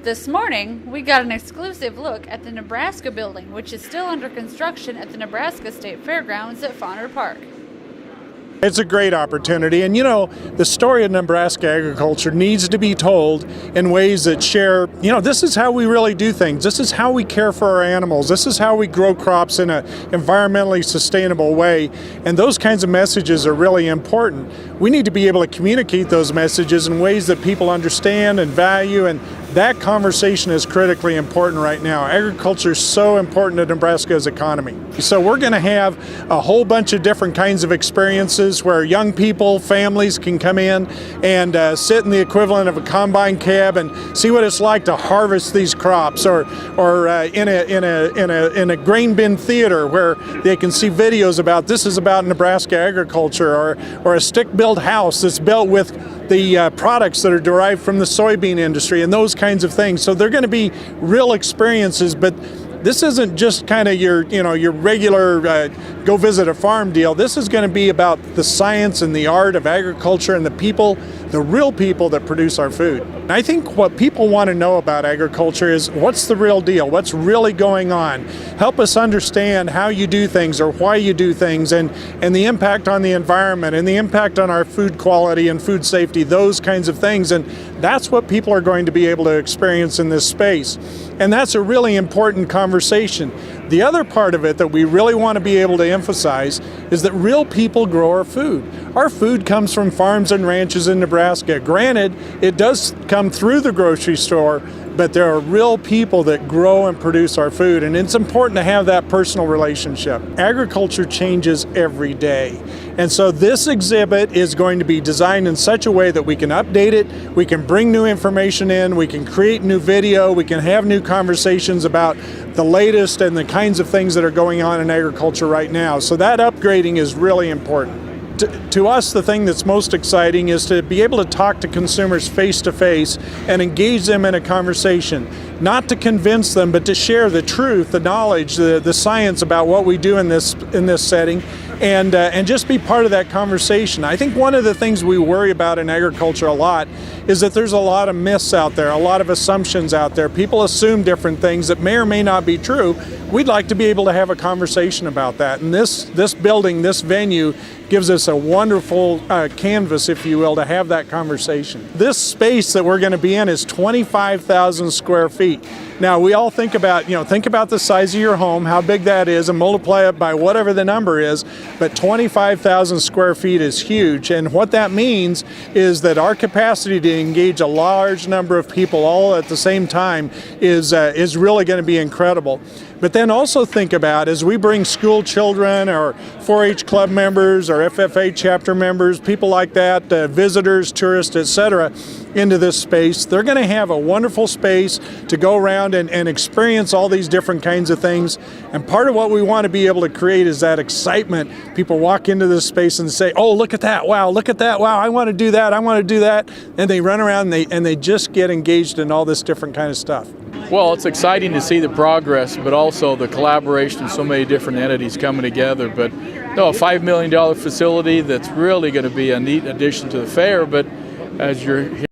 This morning, we got an exclusive look at the Nebraska Building, which is still under construction at the Nebraska State Fairgrounds at Fauner Park. It's a great opportunity, and the story of Nebraska agriculture needs to be told in ways that share, this is how we really do things. This is how we care for our animals. This is how we grow crops in an environmentally sustainable way, and those kinds of messages are really important. We need to be able to communicate those messages in ways that people understand and value, and that conversation is critically important right now. Agriculture is so important to Nebraska's economy. So we're going to have a whole bunch of different kinds of experiences where young people, families can come in and sit in the equivalent of a combine cab and see what it's like to harvest these crops, or in a grain bin theater where they can see videos about this is about Nebraska agriculture, or a stick-built house that's built with the products that are derived from the soybean industry and those kinds of things. So they're going to be real experiences, but this isn't just kind of your regular go visit a farm deal. This is going to be about the science and the art of agriculture and the people, the real people that produce our food. And I think what people want to know about agriculture is what's the real deal, what's really going on. Help us understand how you do things or why you do things, and the impact on the environment and the impact on our food quality and food safety, those kinds of things. And that's what people are going to be able to experience in this space. And that's a really important conversation. The other part of it that we really want to be able to emphasize is that real people grow our food. Our food comes from farms and ranches in Nebraska. Granted, it does come through the grocery store, but there are real people that grow and produce our food, and it's important to have that personal relationship. Agriculture changes every day, and so this exhibit is going to be designed in such a way that we can update it, we can bring new information in, we can create new video, we can have new conversations about the latest and the kinds of things that are going on in agriculture right now. So that upgrading is really important. To us, the thing that's most exciting is to be able to talk to consumers face to face and engage them in a conversation, not to convince them, but to share the truth, the knowledge, the science about what we do in this setting, and just be part of that conversation. I think one of the things we worry about in agriculture a lot is that there's a lot of myths out there, a lot of assumptions out there. People assume different things that may or may not be true. We'd like to be able to have a conversation about that. And this building, this venue, gives us a wonderful canvas, if you will, to have that conversation. This space that we're going to be in is 25,000 square feet. Now, we all think about the size of your home, how big that is, and multiply it by whatever the number is, but 25,000 square feet is huge. And what that means is that our capacity to engage a large number of people all at the same time is really going to be incredible. But then also think about, as we bring school children or 4-H club members or FFA chapter members, people like that, visitors, tourists, etc., into this space, they're going to have a wonderful space to go around and experience all these different kinds of things. And part of what we want to be able to create is that excitement. People walk into this space and say, oh, look at that, wow, look at that, wow, I want to do that, I want to do that. And they run around and they just get engaged in all this different kind of stuff. Well, it's exciting to see the progress, but also the collaboration of so many different entities coming together. But no, a $5 million facility that's really going to be a neat addition to the fair. But as you're